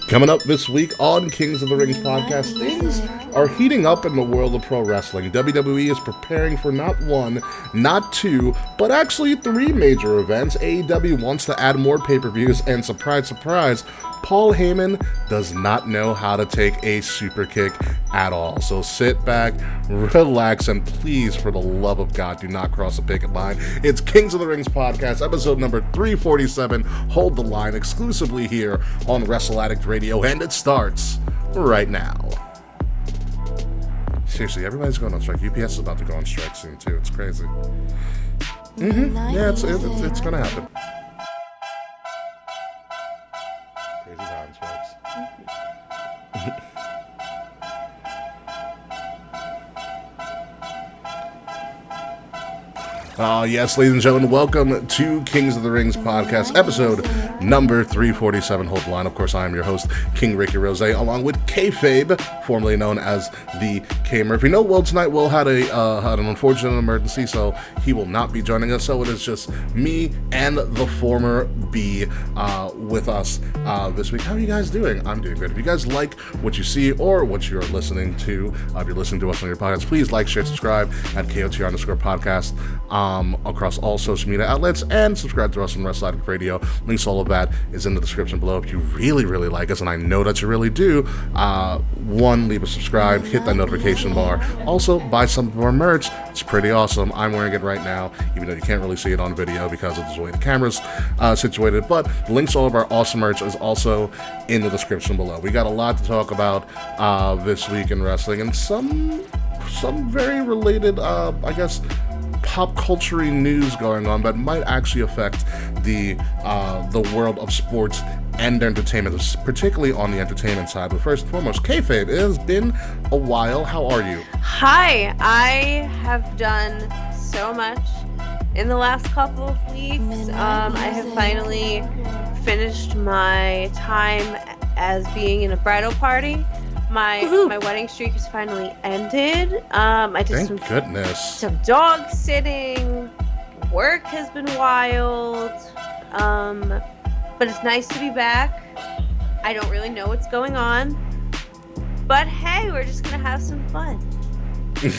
Coming up this week on Kings of the Rings podcast, things are heating up in the world of pro wrestling. WWE is preparing for not one, not two, but actually 3 major events. AEW wants to add more pay-per-views, and surprise, surprise, Paul Heyman does not know how to take a super kick at all. So sit back, relax, and please, for the love of God, do not cross the picket line. It's Kings of the Rings podcast, episode number 347. Hold the line exclusively here on Wrestle Addict Radio, and it starts right now. Seriously, everybody's going on strike. UPS is about to go on strike soon, too. It's crazy. Yeah, it's going to happen. Crazy times, folks. Yes, ladies and gentlemen, welcome to Kings of the Rings podcast, episode number 347. Hold the line. Of course, I am your host, King Ricky Rose, along with Kayfabe, formerly known as the K Murphy. No, Will tonight Will had an unfortunate emergency, so he will not be joining us. So it is just me and the former B with us this week. How are you guys doing? I'm doing good. If you guys like what you see or what you're listening to, if you're listening to us on your podcast, please like, share, subscribe at KOTR_podcast. Across all social media outlets, and subscribe to us on Wrestle Addict Radio. Links, all of that is in the description below. If you really, really like us, and I know that you really do, one, leave a subscribe, hit that notification bar. Also, buy some of our merch. It's pretty awesome. I'm wearing it right now, even though you can't really see it on video because of the way the camera's situated. But the links to all of our awesome merch is also in the description below. We got a lot to talk about this week in wrestling, and some very related, I guess, pop culture news going on that might actually affect the world of sports and entertainment, particularly on the entertainment side. But first and foremost, Kayfabe, it has been a while. How are you? Hi, I have done so much in the last couple of weeks. I have finally finished my time as being in a bridal party. My wedding streak has finally ended. I did some dog sitting. Work has been wild. But it's nice to be back. I don't really know what's going on. But hey, we're just going to have some fun.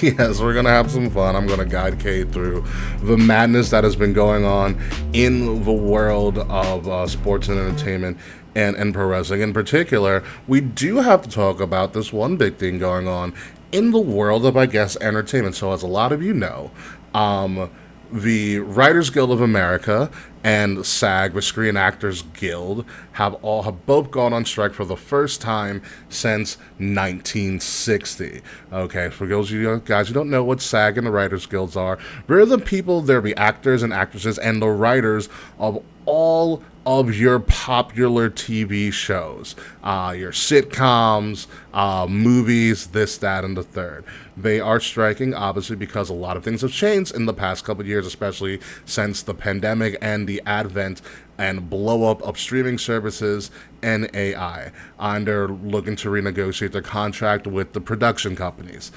Yes, we're going to have some fun. I'm going to guide Kate through the madness that has been going on in the world of sports and entertainment and pro wrestling. In particular, we do have to talk about this one big thing going on in the world of, I guess, entertainment. So as a lot of you know, the Writers Guild of America and SAG, the Screen Actors Guild, have both gone on strike for the first time since 1960. Okay, for those of you guys who don't know what SAG and the Writers Guilds are, they're the people, they're the actors and actresses and the writers of all of your popular TV shows, your sitcoms, movies, this, that, and the third. They are striking, obviously, because a lot of things have changed in the past couple of years, especially since the pandemic and the advent and blow-up of streaming services and AI. And they're looking to renegotiate their contract with the production companies.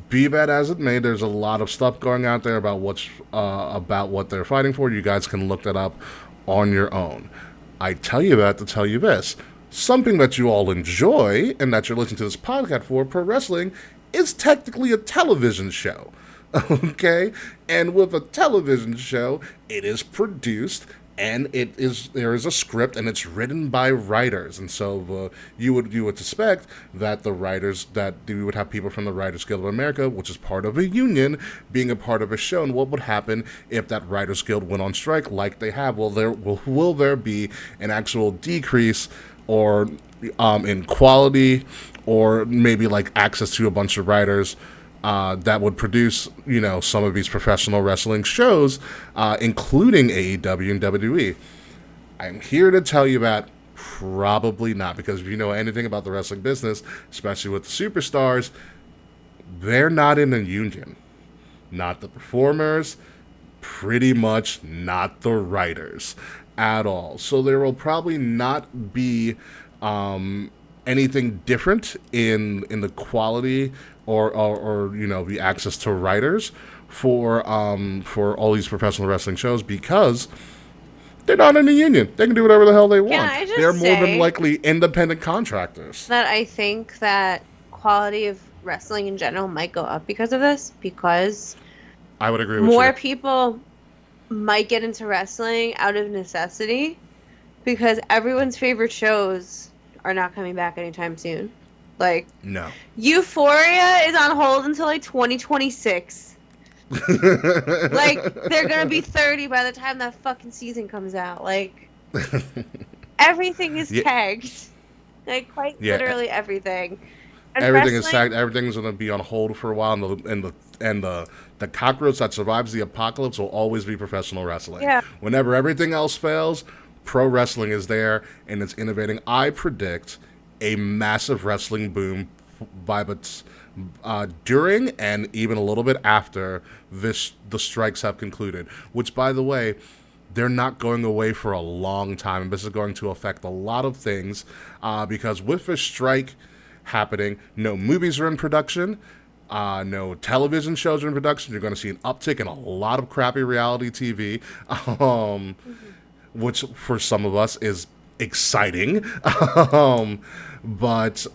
Be that as it may, there's a lot of stuff going out there about what they're fighting for. You guys can look that up on your own. I tell you that to tell you this. Something that you all enjoy and that you're listening to this podcast for, pro wrestling, is technically a television show. Okay? And with a television show, it is produced and there is a script and it's written by writers. And so you would suspect that the writers, that we would have people from the Writers Guild of America, which is part of a union, being a part of a show. And what would happen if that Writers Guild went on strike like they have? Will there be an actual decrease or in quality, or maybe like access to a bunch of writers that would produce, some of these professional wrestling shows, including AEW and WWE? I'm here to tell you that probably not, because if you know anything about the wrestling business, especially with the superstars, they're not in a union. Not the performers, pretty much not the writers at all. So there will probably not be anything different in the quality or the access to writers for all these professional wrestling shows, because They're not in the union. They can do whatever the hell they want. Can I just They're more than say likely independent contractors. that I think that quality of wrestling in general might go up because of this, because I would agree with more you. people might get into wrestling out of necessity because everyone's favorite shows are not coming back anytime soon. Like, No. Euphoria is on hold until like 2026. Like, they're gonna be 30 by the time that fucking season comes out. Like, everything is tagged. Like, quite literally everything. And everything is tagged. Everything's gonna be on hold for a while, and the cockroach that survives the apocalypse will always be professional wrestling. Yeah. Whenever everything else fails, pro wrestling is there and it's innovating. I predict a massive wrestling boom during and even a little bit after the strikes have concluded, which, by the way, they're not going away for a long time, and this is going to affect a lot of things because with this strike happening, no movies are in production, no television shows are in production. You're going to see an uptick in a lot of crappy reality TV, which for some of us is exciting. But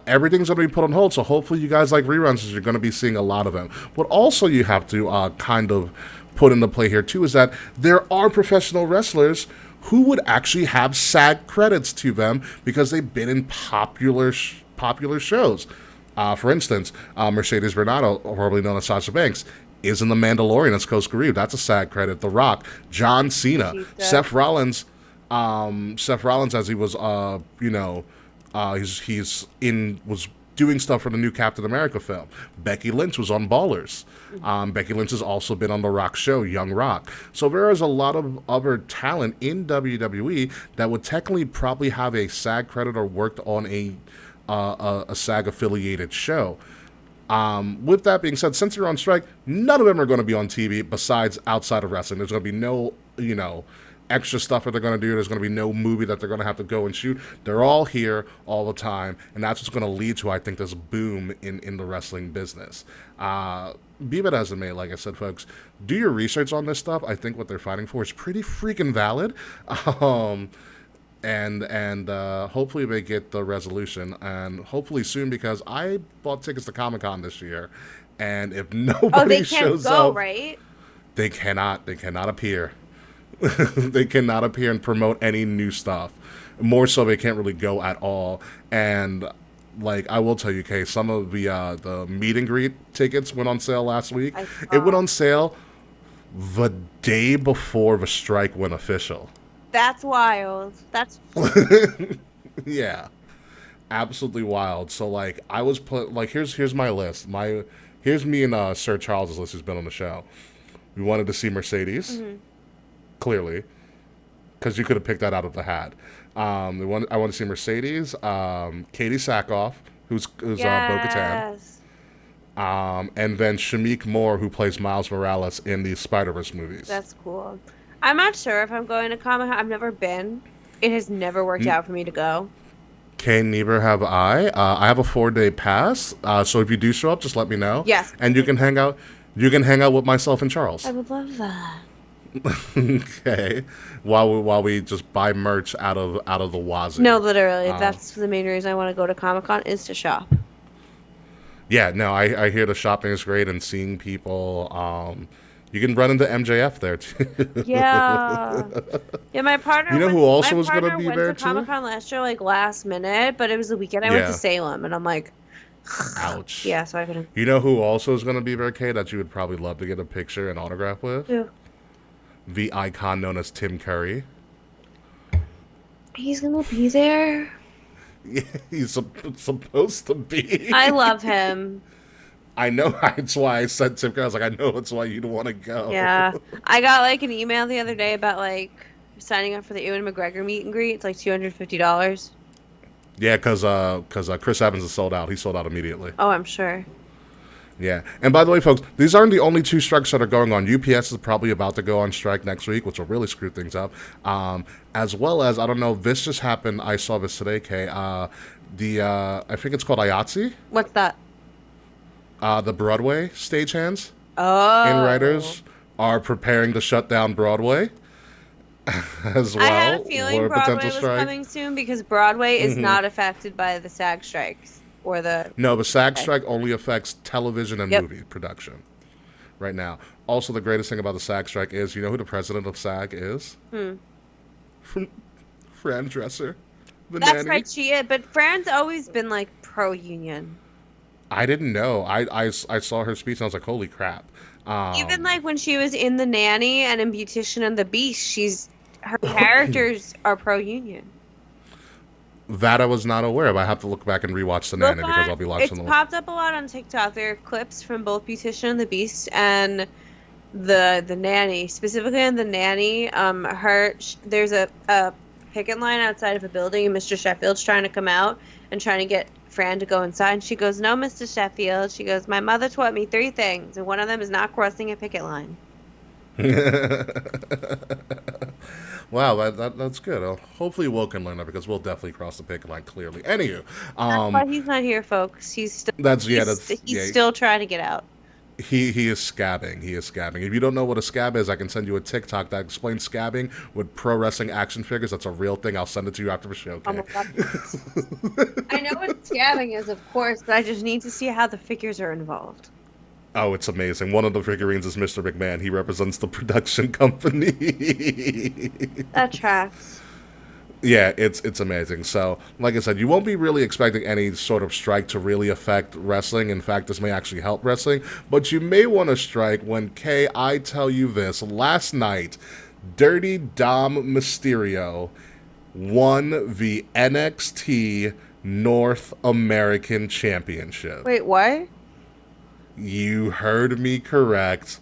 everything's going to be put on hold, so hopefully you guys like reruns, because you're going to be seeing a lot of them. What also you have to kind of put into play here, too, is that there are professional wrestlers who would actually have SAG credits to them because they've been in popular shows. For instance, Mercedes Bernardo, formerly known as Sasha Banks, is in The Mandalorian as Coast Reeve. That's a SAG credit. The Rock, John Cena, Seth Rollins, as he was, was doing stuff for the new Captain America film. Becky Lynch was on Ballers. Becky Lynch has also been on The Rock show, Young Rock. So there is a lot of other talent in WWE that would technically probably have a SAG credit or worked on a SAG affiliated show. With that being said, since you're on strike, none of them are going to be on TV besides outside of wrestling. There's going to be no, extra stuff that they're going to do. There's going to be no movie that they're going to have to go and shoot. They're all here all the time, and that's what's going to lead to, I think, this boom in the wrestling business. Be that as it may, like I said, folks, do your research on this stuff. I think what they're fighting for is pretty freaking valid. And hopefully they get the resolution, and hopefully soon, because I bought tickets to Comic-Con this year, and if nobody shows up, right? They cannot appear. They cannot appear and promote any new stuff. More so, they can't really go at all. And like, I will tell you, Kay, some of the meet and greet tickets went on sale last week. It went on sale the day before the strike went official. That's wild. That's yeah, absolutely wild. So like, I was here's my list. Here's me and Sir Charles's list, who's been on the show. We wanted to see Mercedes, clearly, because you could have picked that out of the hat. I want to see Mercedes, Katie Sackhoff, who's Bo-Katan, and then Shamik Moore, who plays Miles Morales in the Spider-Verse movies. That's cool. I'm not sure if I'm going to Comic-Con. I've never been. It has never worked out for me to go. Okay, neither have I. I have a 4-day pass, so if you do show up, just let me know. Yes. And you can hang out. You can hang out with myself and Charles. I would love that. Okay. While we just buy merch out of the wazoo. No, literally. That's the main reason I want to go to Comic-Con, is to shop. Yeah, no, I hear the shopping is great, and seeing people. You can run into MJF there too. Yeah. Yeah, my partner. You know who also was going to be there too? went to Comic-Con last year, like last minute, but it was the weekend I went to Salem, and I'm like, ouch. Yeah, so I couldn't. You know who also is going to be there, Kay, that you would probably love to get a picture and autograph with? Who? The icon known as Tim Curry. He's going to be there? Yeah, he's supposed to be. I love him. I know. That's why I said Tim Curry. I was like, I know that's why you'd want to go. Yeah. I got like an email the other day about like signing up for the Ewan McGregor meet and greet. It's like $250. Yeah, because Chris Evans is sold out. He sold out immediately. Oh, I'm sure. Yeah. And by the way, folks, these aren't the only 2 strikes that are going on. UPS is probably about to go on strike next week, which will really screw things up. As well as, I don't know, this just happened. I saw this today, Kay. I think it's called IATSE. What's that? The Broadway stagehands and writers are preparing to shut down Broadway. as I had a well feeling for a Broadway potential was strike. coming soon because Broadway is Hmm. not affected by the SAG strikes or the. No, but SAG Okay. strike only affects television and Yep. movie production right now. Also, the greatest thing about the SAG strike is, you know who the president of SAG is? Hmm. Fran Dresser, the That's nanny. right. She is, but Fran's always been like pro union. I didn't know. I saw her speech and I was like, holy crap. Even Um, like when she was in The Nanny and in Beautician and the Beast, her characters are pro union. that I was not aware of. I have to look back and rewatch The Look Nanny because on I'll be watching it's the. popped up a lot on TikTok. There are clips from both Beautician and the Beast and the Nanny. Specifically on the Nanny, there's a picket line outside of a building and Mr. Sheffield's trying to come out and trying to get Fran to go inside. And she goes, "No, Mr. Sheffield." She goes, "My mother taught me three things, and one of them is not crossing a picket line." Wow, that's good. Hopefully, Will can learn that because we'll definitely cross the picket line clearly. Anywho, That's why he's not here, folks. He's yeah. still trying to get out. He is scabbing. He is scabbing. If you don't know what a scab is, I can send you a TikTok that explains scabbing with pro wrestling action figures. That's a real thing. I'll send it to you after the show. Oh Okay. my God. I know what scabbing is, of course, but I just need to see how the figures are involved. Oh, it's amazing. One of the figurines is Mr. McMahon. He represents the production company. That tracks. Yeah, it's amazing. So, like I said, you won't be really expecting any sort of strike to really affect wrestling. In fact, this may actually help wrestling. But you may want to strike when, Kay, I tell you this. Last night, Dirty Dom Mysterio won the NXT North American Championship. Wait, what? You heard me correct.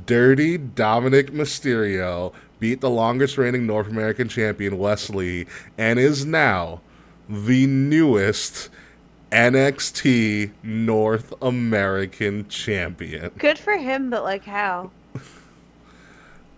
Dirty Dominic Mysterio beat the longest reigning North American champion, Wesley, and is now the newest NXT North American champion. Good for him, but like how?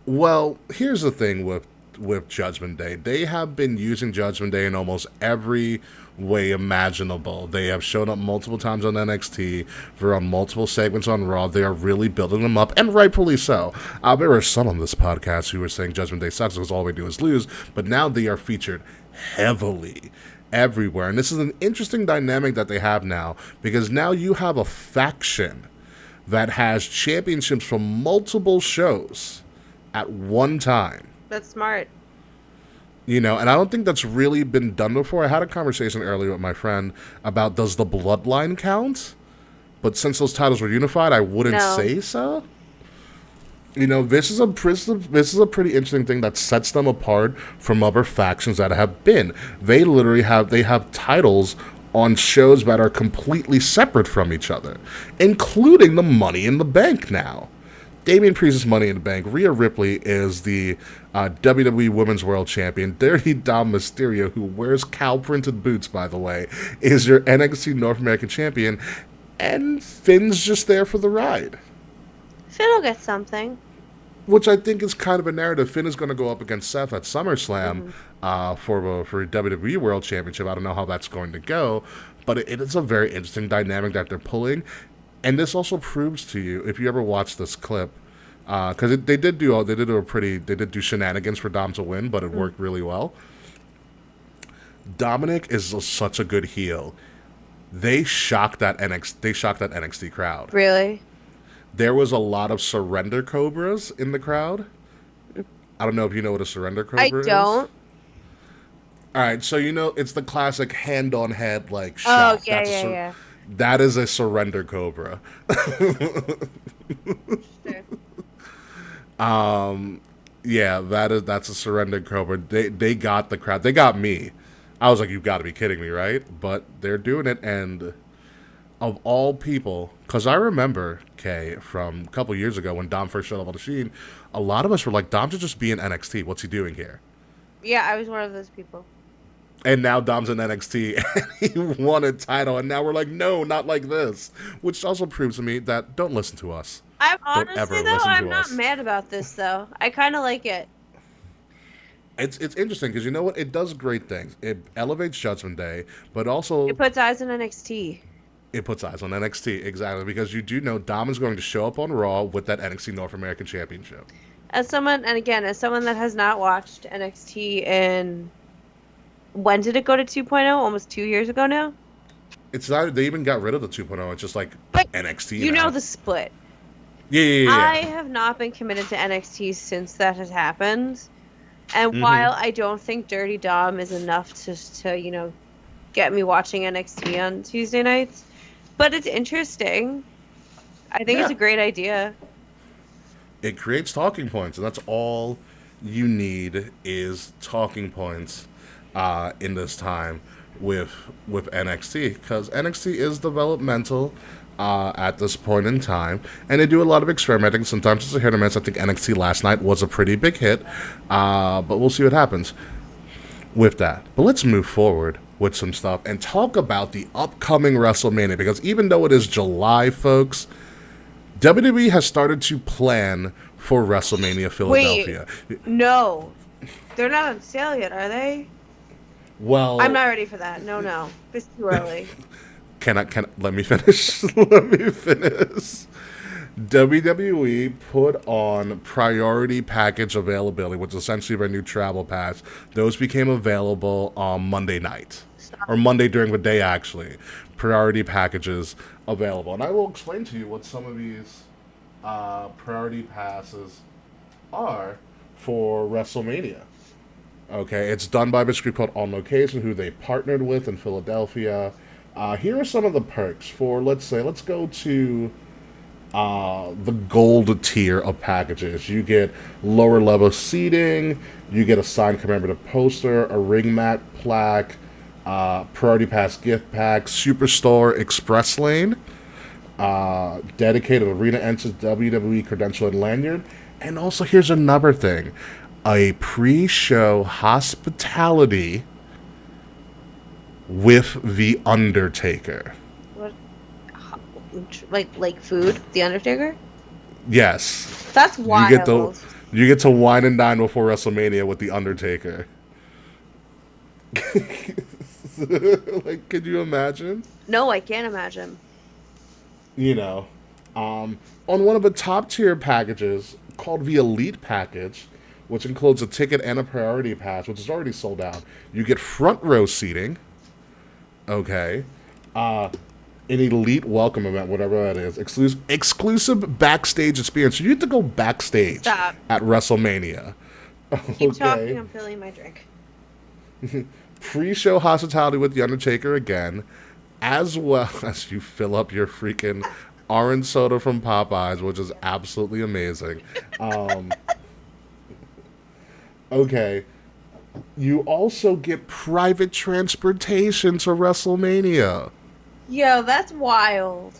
Well, here's the thing with Judgment Day. They have been using Judgment Day in almost every way imaginable. They have shown up multiple times on NXT. They're on multiple segments on Raw. They are really building them up, and rightfully so. There were some on this podcast who were saying Judgment Day sucks because all we do is lose, but now they are featured heavily everywhere. And this is an interesting dynamic that they have now, because now you have a faction that has championships from multiple shows at one time. That's smart. You know, and I don't think that's really been done before. I had a conversation earlier with my friend about does the bloodline count? But since those titles were unified, I wouldn't say so. You know, this is a pretty interesting thing that sets them apart from other factions that have been. They literally have titles on shows that are completely separate from each other, including the Money in the Bank now. Damian Priest's Money in the Bank. Rhea Ripley is the WWE Women's World Champion. Dirty Dom Mysterio, who wears cow-printed boots, by the way, is your NXT North American Champion. And Finn's just there for the ride. Finn will get something. Which I think is kind of a narrative. Finn is going to go up against Seth at SummerSlam for WWE World Championship. I don't know how that's going to go. But it is a very interesting dynamic that they're pulling. And this also proves to you, if you ever watch this clip, because they did do shenanigans for Dom to win, but it worked really well. Dominic is such a good heel. They shocked that NXT crowd. Really? There was a lot of surrender cobras in the crowd. I don't know if you know what a surrender cobra is. I don't. All right, so you know it's the classic hand on head like shot. Oh yeah. That is a surrender cobra. Yeah, that's a surrender cobra. They got the crowd. They got me. I was like, you've got to be kidding me, right? But they're doing it, and of all people, because I remember, Kay, from a couple years ago when Dom first showed up on the scene, a lot of us were like, Dom should just be in NXT. What's he doing here? Yeah, I was one of those people. And now Dom's in NXT, and he won a title, and now we're like, no, not like this. Which also proves to me that don't listen to us. I'm not mad about this, though. I kind of like it. It's interesting, because you know what? It does great things. It elevates Judgment Day, but also... It puts eyes on NXT. It puts eyes on NXT, exactly, because you do know Dom is going to show up on Raw with that NXT North American Championship. As someone, and again, as someone that has not watched NXT in, when did it go to 2.0? Almost 2 years ago now? It's not, they even got rid of the 2.0. It's just like But NXT you know now. the split. Yeah. I have not been committed to NXT since that has happened. And Mm-hmm. while I don't think Dirty Dom is enough to get me watching NXT on Tuesday nights, but it's interesting. I think it's a great idea. It creates talking points, and that's all you need is talking points in this time with NXT, because NXT is developmental at this point in time, and they do a lot of experimenting. Sometimes it's a hit or miss. I think NXT last night was a pretty big hit, but we'll see what happens with that. But let's move forward with some stuff and talk about the upcoming WrestleMania, because even though it is July, folks, WWE has started to plan for WrestleMania Philadelphia. Wait, no. They're not on sale yet, are they? Well, I'm not ready for that. No. It's too early. Let me finish? Let me finish. WWE put on priority package availability, which is essentially their new travel pass. Those became available on Monday night. Or Monday during the day, actually. Priority packages available. And I will explain to you what some of these priority passes are for WrestleMania. Okay, it's done by this group called On Location, who they partnered with in Philadelphia. Here are some of the perks for, let's go to the gold tier of packages. You get lower level seating, you get a signed commemorative poster, a ring mat plaque, priority pass gift pack, Superstore Express Lane, dedicated arena entrance, WWE credential and lanyard, and also here's another thing, a pre-show hospitality with The Undertaker. What? Like food? The Undertaker? Yes. That's wild. You get to wine and dine before WrestleMania with The Undertaker. Like, could you imagine? No, I can't imagine. You know, on one of the top tier packages called the Elite Package, which includes a ticket and a priority pass, which is already sold out, you get front row seating. Okay. An elite welcome event, whatever that is. Exclusive backstage experience. So you have to go backstage at WrestleMania. Keep talking, I'm filling my drink. Pre-show hospitality with The Undertaker again, as well as you fill up your freaking orange soda from Popeyes, which is absolutely amazing. Okay. You also get private transportation to WrestleMania. Yo, that's wild.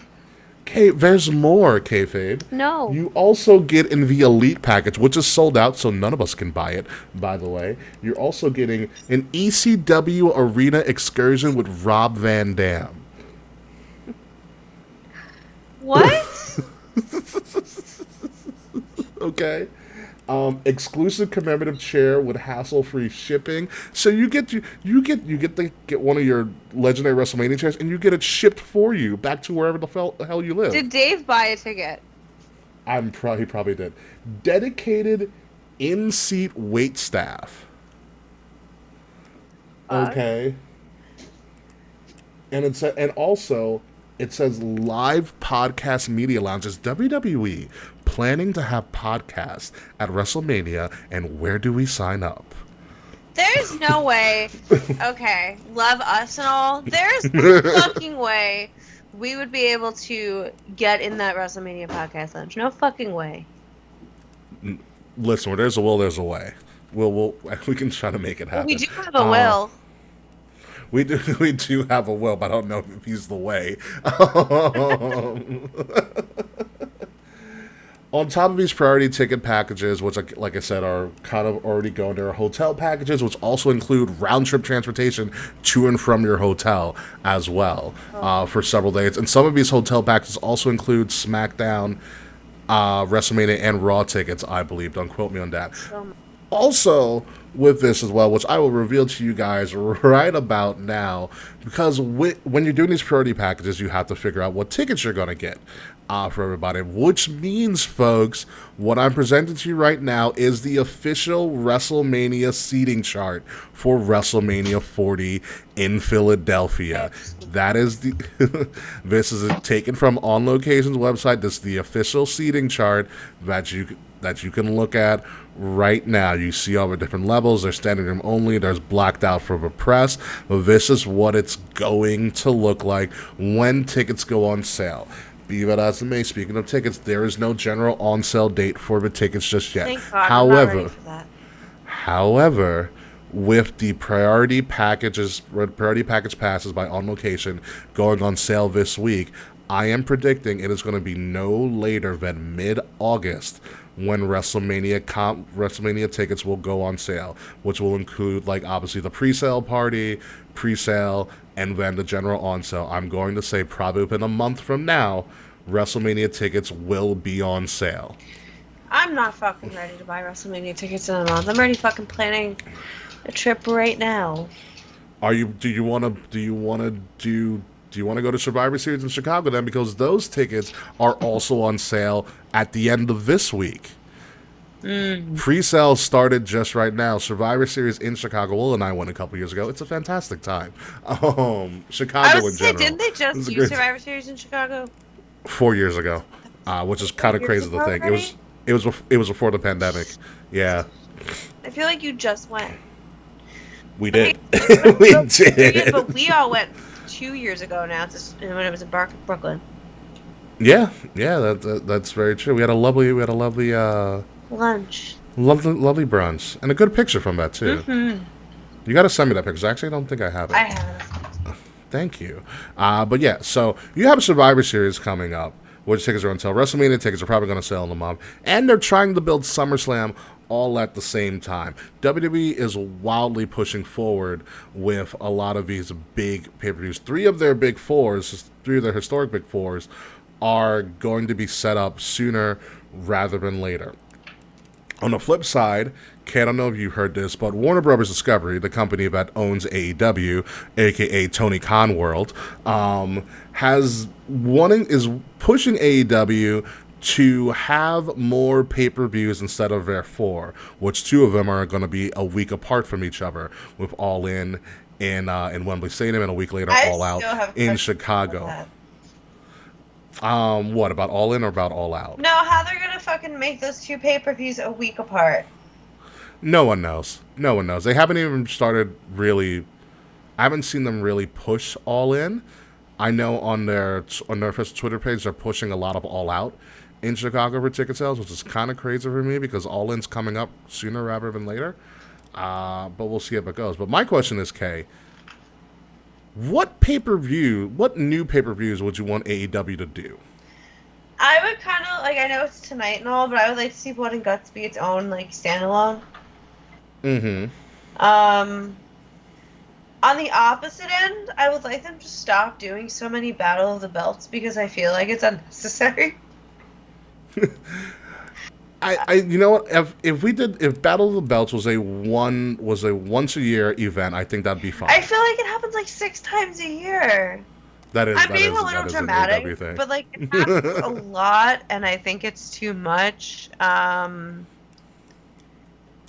Okay, there's more, kayfabe. No. You also get in the Elite Package, which is sold out, so none of us can buy it, by the way. You're also getting an ECW arena excursion with Rob Van Dam. What? Okay. Exclusive commemorative chair with hassle-free shipping. So you get to get one of your legendary WrestleMania chairs, and you get it shipped for you back to wherever the hell you live. Did Dave buy a ticket? He probably did. Dedicated in-seat wait staff. Okay. And also it says live podcast media lounges. WWE planning to have podcasts at WrestleMania, and where do we sign up? There's no way. Okay, love us and all. There's no fucking way we would be able to get in that WrestleMania podcast lounge. No fucking way. Listen, where there's a will, there's a way. We can try to make it happen. We do have a will. We do have a will, but I don't know if he's the way. On top of these priority ticket packages, which, like I said, are kind of already going, there are hotel packages, which also include round-trip transportation to and from your hotel as well for several days. And some of these hotel packages also include SmackDown, WrestleMania, and Raw tickets, I believe. Don't quote me on that. Also, with this as well, which I will reveal to you guys right about now, because when you're doing these priority packages, you have to figure out what tickets you're going to get for everybody. Which means, folks, what I'm presenting to you right now is the official WrestleMania seating chart for WrestleMania 40 in Philadelphia. That is this is taken from On Location's website. This is the official seating chart that you can look at right now. You see all the different levels. There's standing room only. There's blacked out for the press. This is what it's going to look like when tickets go on sale. Be that as it may, speaking of tickets, there is no general on sale date for the tickets just yet. Thank God, I'm not ready for that. However, with the priority package passes by On Location going on sale this week, I am predicting it is going to be no later than mid-August when WrestleMania tickets will go on sale, which will include, like, obviously the pre-sale party, and then the general on sale. I'm going to say probably within a month from now, WrestleMania tickets will be on sale. I'm not fucking ready to buy WrestleMania tickets in a month. I'm already fucking planning a trip right now. Do you want to go to Survivor Series in Chicago then? Because those tickets are also on sale at the end of this week. Pre-sales started just right now. Survivor Series in Chicago. Will and I went a couple years ago. It's a fantastic time. Chicago in general. Didn't they just use Survivor Series in Chicago? 4 years ago, which is kind of crazy to think. It was before the pandemic. Yeah. I feel like you just went. We did. We did. But we all went 2 years ago now, when it was in Brooklyn. Yeah, that's very true. We had a lovely lunch, lovely brunch, and a good picture from that too. Mm-hmm. You got to send me that picture. Actually, I don't think I have it. I have. Thank you. But yeah, so you have Survivor Series coming up, which tickets are on sale. WrestleMania tickets are probably going to sell in the month, and they're trying to build SummerSlam all at the same time. WWE is wildly pushing forward with a lot of these big pay-per-views. Three of their historic big fours are going to be set up sooner rather than later. On the flip side, I don't know if you heard this, but Warner Brothers Discovery, the company that owns AEW, aka Tony Khan World, is pushing AEW to have more pay-per-views instead of their 4, which 2 of them are going to be a week apart from each other, with All In Wembley Stadium, and a week later All Out in Chicago. What, about All In or about All Out? No, how they're gonna fucking make those 2 pay-per-views a week apart? No one knows. They haven't even started really. I haven't seen them really push All In. I know on their official Twitter page they're pushing a lot of All Out in Chicago for ticket sales, which is kind of crazy for me because All In's coming up sooner rather than later. But we'll see how it goes. But my question is, Kay, what new pay-per-views would you want AEW to do? I would kind of, I know it's tonight and all, but I would like to see Blood and Guts be its own, standalone. Mm-hmm. On the opposite end, I would like them to stop doing so many Battle of the Belts because I feel like it's unnecessary. You know what? If Battle of the Belts was a once a year event, I think that'd be fine. I feel like it happens 6 times a year. I'm being a little dramatic, but it happens a lot, and I think it's too much.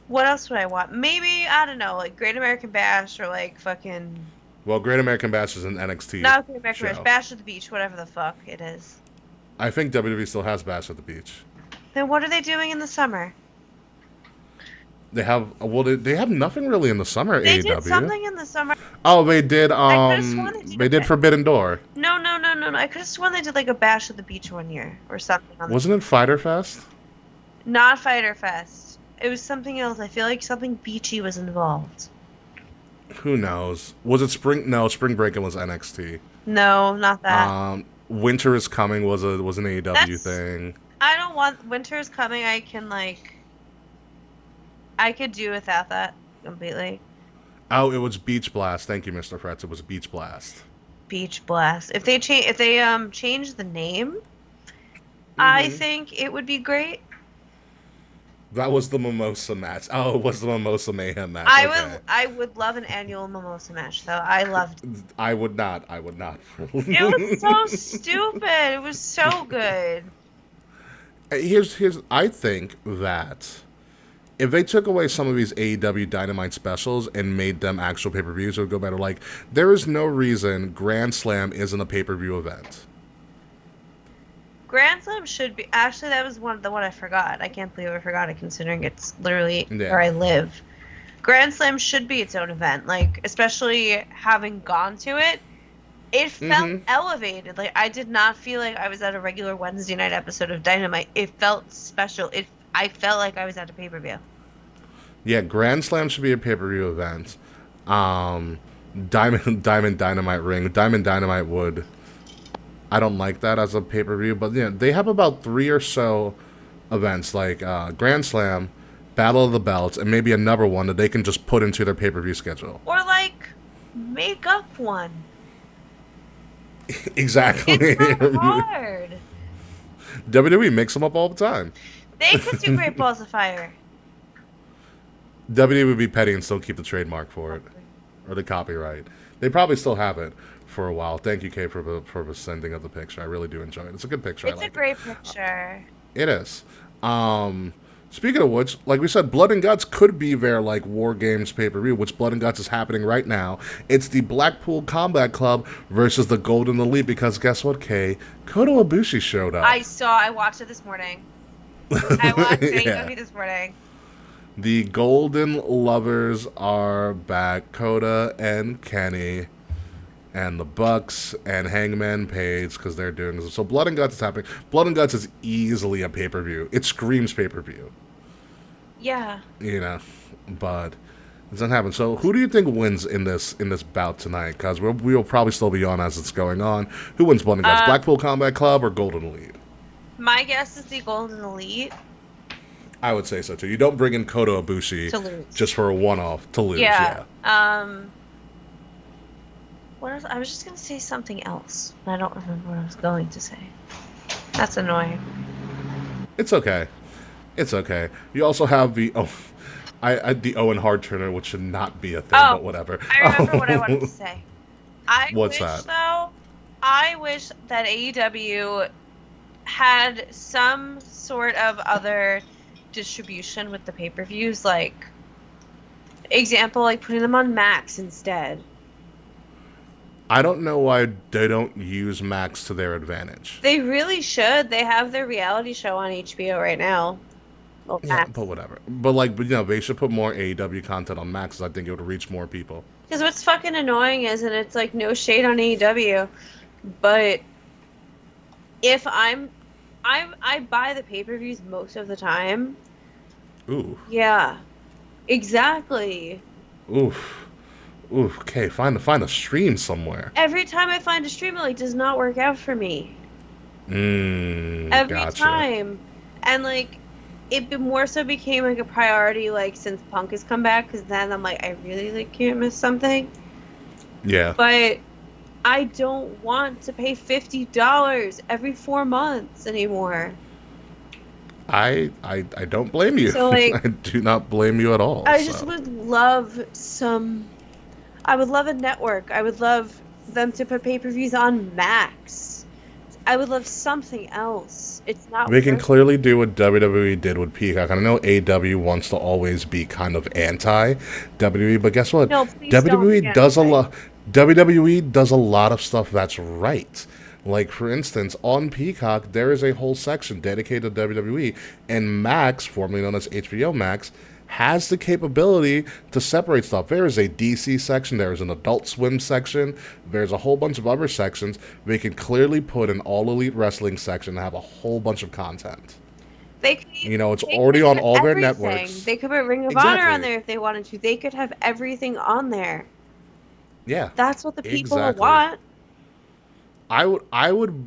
What else would I want? Maybe, I don't know, Great American Bash or fucking. Well, Great American Bash is an NXT. Not Great American Bash, Bash at the Beach, whatever the fuck it is. I think WWE still has Bash at the Beach. Then what are they doing in the summer? They have they have nothing really in the summer. They AEW did something in the summer. Oh, they did. They did Forbidden Door. No. I could have sworn they did a Bash at the Beach one year or something. Wasn't it Fyter Fest? Not Fyter Fest. It was something else. I feel like something beachy was involved. Who knows? Was it Spring? No, Spring Breakin' was NXT. No, not that. Winter is Coming was an AEW thing. I don't want Winter is Coming. I can I could do without that completely. Oh, it was Beach Blast. Thank you, Mr. Fretz. It was Beach Blast. Beach Blast. If they change the name, I think it would be great. That was the Mimosa match. Oh, it was the Mimosa Mayhem match. I Okay. would love an annual mimosa match though. I loved it. I would not. I would not. It was so stupid. It was so good. Here's. I think that if they took away some of these AEW Dynamite specials and made them actual pay-per-views, it would go better. Like, there is no reason Grand Slam isn't a pay-per-view event. Grand Slam should be. Actually, that was the one I forgot. I can't believe I forgot it, considering it's literally where I live. Grand Slam should be its own event. Like, especially having gone to it, it felt elevated. Like, I did not feel like I was at a regular Wednesday night episode of Dynamite. It felt special. I felt like I was at a pay-per-view. Yeah, Grand Slam should be a pay-per-view event. Diamond Dynamite ring. Diamond Dynamite would. I don't like that as a pay-per-view, but yeah, they have about 3 or so events, like Grand Slam, Battle of the Belts, and maybe another one that they can just put into their pay-per-view schedule. Or, like, make up one. Exactly. It's not hard. WWE makes them up all the time. They could do Great Balls of Fire. WWE would be petty and still keep the trademark for it. Or the copyright. They probably still have it for a while. Thank you, Kay, for the sending of the picture. I really do enjoy it. It's a good picture. It's a great picture. It is. Speaking of which, like we said, Blood and Guts could be their like War Games pay-per-view, which Blood and Guts is happening right now. It's the Blackpool Combat Club versus the Golden Elite, because guess what, Kay? Kota Ibushi showed up. I watched it this morning. I watched AEW this morning. The Golden Lovers are back. Kota and Kenny and the Bucks and Hangman Page, because they're doing this. So Blood and Guts is happening. Blood and Guts is easily a pay-per-view. It screams pay-per-view. Yeah. You know, but it doesn't happen. So who do you think wins in this bout tonight? Because we'll probably still be on as it's going on. Who wins Blood and Guts? Blackpool Combat Club or Golden Elite? My guess is the Golden Elite. I would say so too. You don't bring in Kota Ibushi to lose. Just for a one-off to lose. Yeah. What else? I was just gonna say something else, and I don't remember what I was going to say. That's annoying. It's okay. It's okay. You also have the the Owen Hart Turner, which should not be a thing, but whatever. I remember what I wanted to say. I wish that AEW had some sort of other distribution with the pay-per-views, like example, like putting them on Max instead. I don't know why they don't use Max to their advantage. They really should. They have their reality show on HBO right now. Well, yeah, but whatever. But they should put more AEW content on Max, because I think it would reach more people. Because what's fucking annoying is, and it's like no shade on AEW, but if I buy the pay-per-views most of the time. Ooh. Yeah. Exactly. Oof. Oof. Okay, find a stream somewhere. Every time I find a stream, it does not work out for me. Every time. And it more so became a priority since Punk has come back, because then I'm I really can't miss something. Yeah. But I don't want to pay $50 every 4 months anymore. I don't blame you. So I do not blame you at all. I just would love I would love a network. I would love them to put pay-per-views on Max. I would love something else. It's not. They can clearly do what WWE did with Peacock. I know AEW wants to always be kind of anti-WWE, but guess what? No, please WWE does a lot. WWE does a lot of stuff that's right. Like, for instance, on Peacock, there is a whole section dedicated to WWE, and Max, formerly known as HBO Max, has the capability to separate stuff. There is a DC section, there is an Adult Swim section, there's a whole bunch of other sections. They can clearly put an All Elite Wrestling section and have a whole bunch of content. It's already on all their networks. They could put Ring of Honor on there if they wanted to. They could have everything on there. Yeah. That's what the people want. I would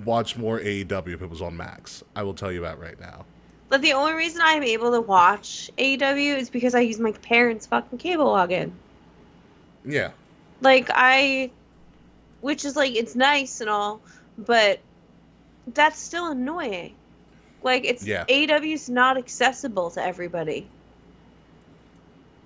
watch more AEW if it was on Max. I will tell you that right now. But the only reason I'm able to watch AEW is because I use my parents' fucking cable login. Yeah. Which is it's nice and all, but that's still annoying. Like, it's Yeah. AEW's not accessible to everybody.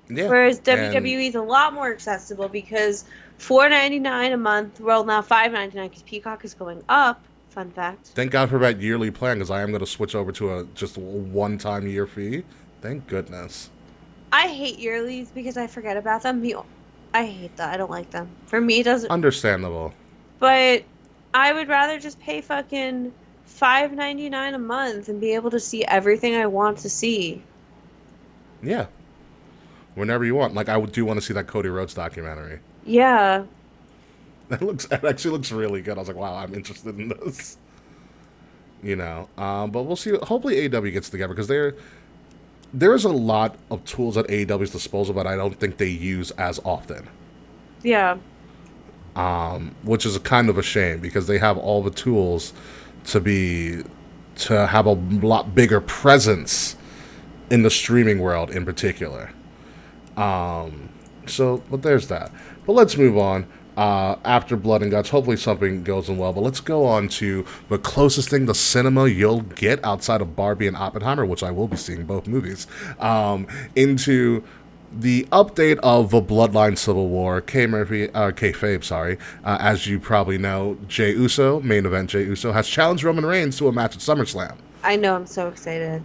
Yeah. Whereas And WWE is a lot more accessible because $4.99 a month, well, now $5.99 because Peacock is going up. Fun fact. thank God for that yearly plan, because I am going to switch over to a just a one-time year fee. Thank goodness. I hate yearlies because I forget about them. I hate that. I don't like them. For me, it doesn't. Understandable. But I would rather just pay fucking $5.99 a month and be able to see everything I want to see. Yeah. Whenever you want. Like, I do want to see that Cody Rhodes documentary. Yeah. It actually looks really good. I was like, wow, I'm interested in this. But we'll see. Hopefully AEW gets together, because there's a lot of tools at AEW's disposal, but I don't think they use as often. Yeah. Which is kind of a shame, because they have all the tools to have a lot bigger presence in the streaming world in particular. But there's that. But let's move on. After Blood and Guts, hopefully something goes in well. But let's go on to the closest thing to cinema you'll get outside of Barbie and Oppenheimer, which I will be seeing both movies, into the update of the Bloodline Civil War. Kayfabe, sorry. As you probably know, Jey Uso, main event Jey Uso, has challenged Roman Reigns to a match at SummerSlam. I know, I'm so excited.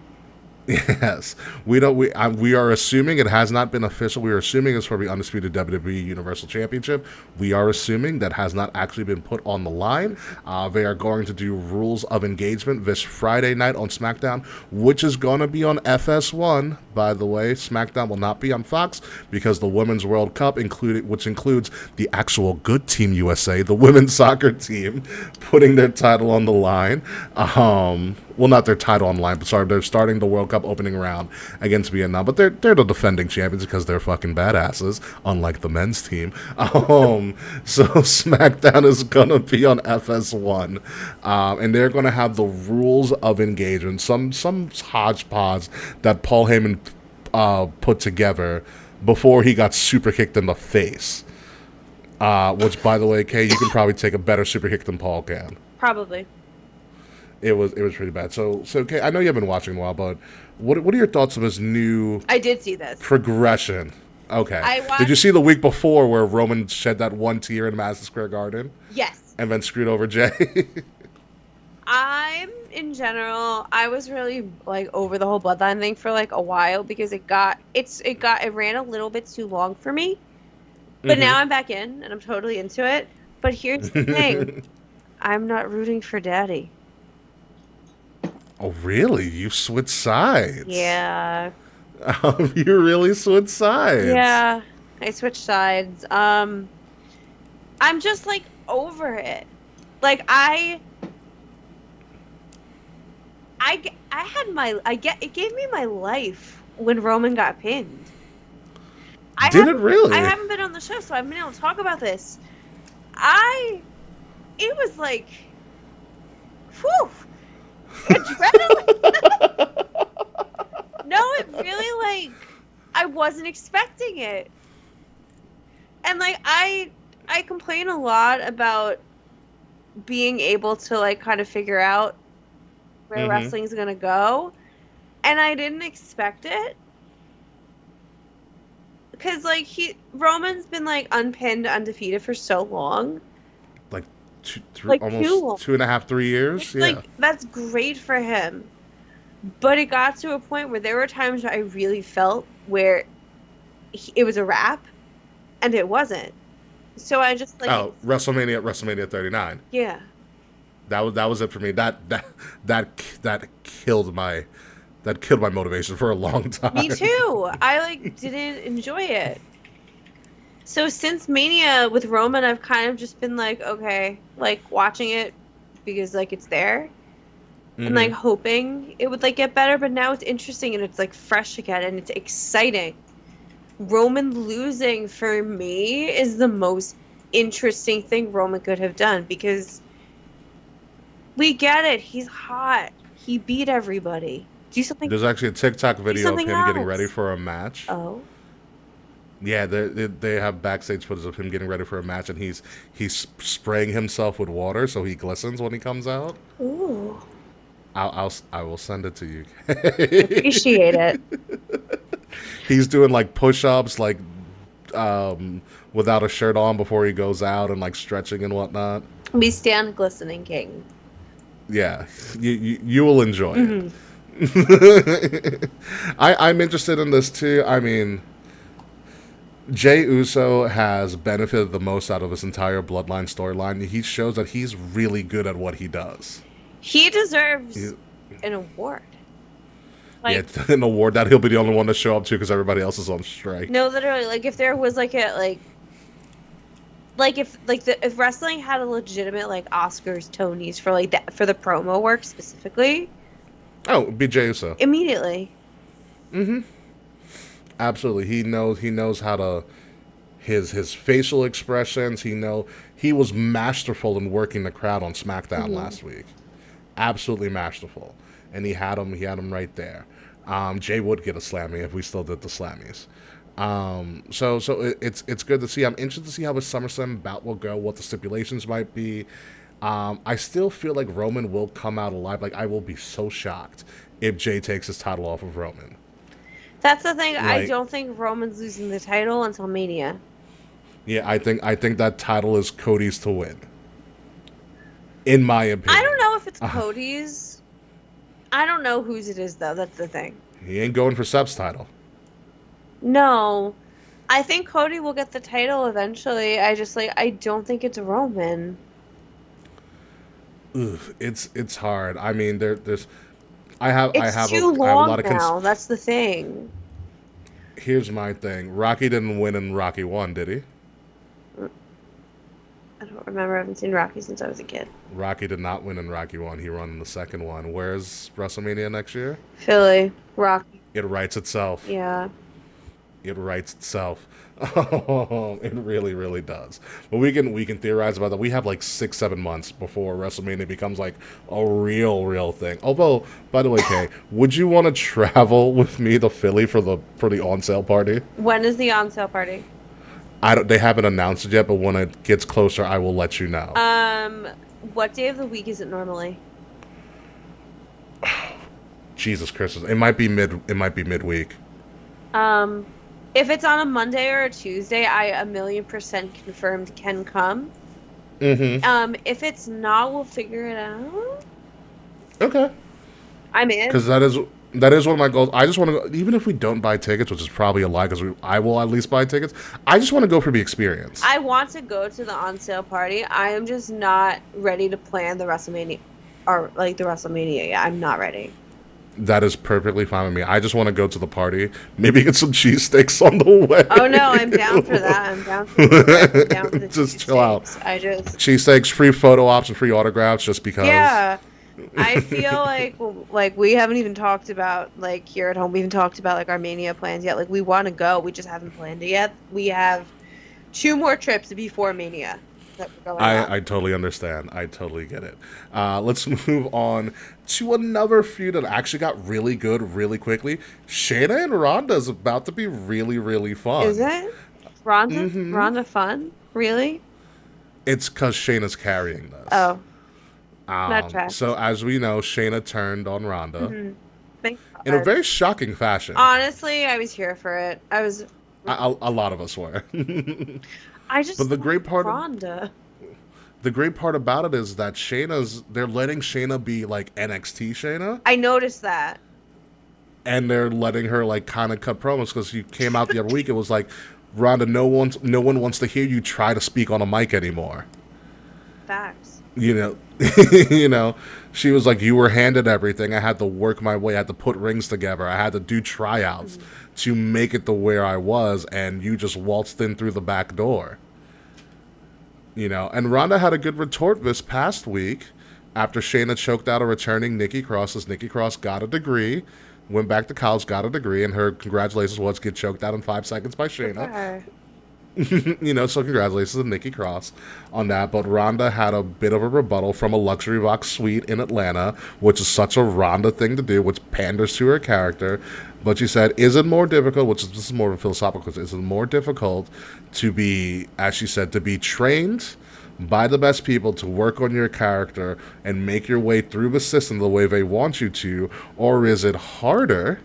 Yes, we are assuming it has not been official. We are assuming it's for the undisputed WWE Universal Championship. We are assuming that has not actually been put on the line. They are going to do rules of engagement this Friday night on SmackDown, which is going to be on FS1. By the way, SmackDown will not be on Fox, because the Women's World Cup, which includes the actual good Team USA, the women's soccer team, putting their title on the line. Well, not their title on the line, but sorry, they're starting the World Cup opening round against Vietnam. But they're the defending champions, because they're fucking badasses, unlike the men's team. So SmackDown is gonna be on FS1, and they're gonna have the rules of engagement, some hodgepodge that Paul Heyman put together before he got super kicked in the face. Which, by the way, Kay, you can probably take a better super kick than Paul can. Probably. It was pretty bad. So Kay, I know you haven't been watching a while, but what are your thoughts of his new? I did see this Progression. Okay. Did you see the week before where Roman shed that one tear in Madison Square Garden? Yes. And then screwed over Jey? In general, I was really like over the whole Bloodline thing for like a while, because it ran a little bit too long for me. But now I'm back in and I'm totally into it. But here's the thing. I'm not rooting for Daddy. Oh, really? You switched sides? Yeah. You really switched sides? Yeah, I switched sides. I'm just like over it. Like it gave me my life when Roman got pinned. Did it really? I haven't been on the show, so I haven't been able to talk about this. It was like, whew, adrenaline. No, it really, like, I wasn't expecting it. And like, I complain a lot about being able to like kind of figure out where wrestling's gonna go, and I didn't expect it. Because, like, Roman's been, like, unpinned, undefeated for so long. Like, almost 2.5, 3 years? It's, like, that's great for him. But it got to a point where there were times where I really felt where it was a wrap, and it wasn't. So I just, like... Oh, WrestleMania 39. Yeah. That was it for me. That killed my... That killed my motivation for a long time. Me too. I, like, didn't enjoy it. So since Mania with Roman, I've kind of just been like, okay, like, watching it because, like, it's there. And, like, hoping it would, like, get better. But now it's interesting and it's, like, fresh again and it's exciting. Roman losing, for me, is the most interesting thing Roman could have done, because we get it. He's hot. He beat everybody. Do something. There's actually a TikTok video of him else. getting ready for a match. Oh. Yeah, they have backstage footage of him getting ready for a match, and he's spraying himself with water so he glistens when he comes out. Ooh. I will send it to you. Appreciate it. He's doing like push-ups, like without a shirt on before he goes out, and like stretching and whatnot. We stand glistening king. Yeah, you will enjoy it. I'm interested in this too. I mean, Jey Uso has benefited the most out of this entire Bloodline storyline. He shows that he's really good at what he does. He deserves an award. Like, yeah, an award that he'll be the only one to show up to because everybody else is on strike. No, literally, like if there was like a if wrestling had a legitimate like Oscars, Tonys for like that for the promo work specifically. Oh, it'd be Jey Uso immediately. Absolutely, he knows how to his facial expressions. He was masterful in working the crowd on SmackDown last week. Absolutely masterful, and he had him right there. Jay would get a Slammy if we still did the Slammies. So it's good to see. I'm interested to see how his SummerSlam bout will go, what the stipulations might be. I still feel like Roman will come out alive. Like, I will be so shocked if Jay takes his title off of Roman. That's the thing. Like, I don't think Roman's losing the title until Mania. Yeah, I think that title is Cody's to win. In my opinion. I don't know if it's Cody's. I don't know whose it is, though. That's the thing. He ain't going for Sep's title. No. I think Cody will get the title eventually. I don't think it's Roman. It's hard. I mean, I have too long now. That's the thing. Here's my thing. Rocky didn't win in Rocky 1, did he? I don't remember. I haven't seen Rocky since I was a kid. Rocky did not win in Rocky 1. He won in the second one. Where's WrestleMania next year? Philly. Rocky. It writes itself. Yeah. It writes itself. It really, really does. But we can theorize about that. We have like 6-7 months before WrestleMania becomes like a real thing. Although, by the way, Kay, would you want to travel with me to Philly for the on sale party? When is the on sale party? They haven't announced it yet, but when it gets closer, I will let you know. What day of the week is it normally? Jesus Christmas. It might be midweek. If it's on a Monday or a Tuesday, I 1,000,000% confirmed can come. If it's not, we'll figure it out. Okay. I'm in. Because that is one of my goals. I just want to go, even if we don't buy tickets, which is probably a lie because I will at least buy tickets. I just want to go for the experience. I want to go to the on sale party. I am just not ready to plan the WrestleMania or like the WrestleMania. Yeah, I'm not ready. That is perfectly fine with me. I just want to go to the party. Maybe get some cheesesteaks on the way. Oh, no, I'm down for that. I'm down for that. I'm down for the just chill out. Cheesesteaks, free photo ops, and free autographs just because. Yeah. I feel like we haven't even talked about, like, here at home, we haven't talked about, like, our Mania plans yet. Like, we want to go. We just haven't planned it yet. We have 2 more trips before Mania. I totally understand. I totally get it. Let's move on to another feud that actually got really good really quickly. Shayna and Ronda is about to be really, really fun. Is it? Ronda fun? Really? It's because Shayna's carrying this. Oh. That tracks. So as we know, Shayna turned on Ronda in a very shocking fashion. Honestly, I was here for it. I was. A lot of us were. But the great part Ronda. The great part about it is that they're letting Shayna be like NXT Shayna. I noticed that. And they're letting her like kind of cut promos because you came out the other week. It was like, Ronda, no one wants to hear you try to speak on a mic anymore. Facts. You know, she was like, you were handed everything. I had to work my way. I had to put rings together. I had to do tryouts to make it to where I was, and you just waltzed in through the back door. And Ronda had a good retort this past week after Shayna choked out a returning Nikki Cross, as Nikki Cross got a degree, went back to college, got a degree, and her congratulations was get choked out in 5 seconds by Shayna. So congratulations to Nikki Cross on that. But Ronda had a bit of a rebuttal from a luxury box suite in Atlanta, which is such a Ronda thing to do, which panders to her character. But she said, is it more difficult, this is more of a philosophical question, is it more difficult to be, as she said, to be trained by the best people to work on your character and make your way through the system the way they want you to, or is it harder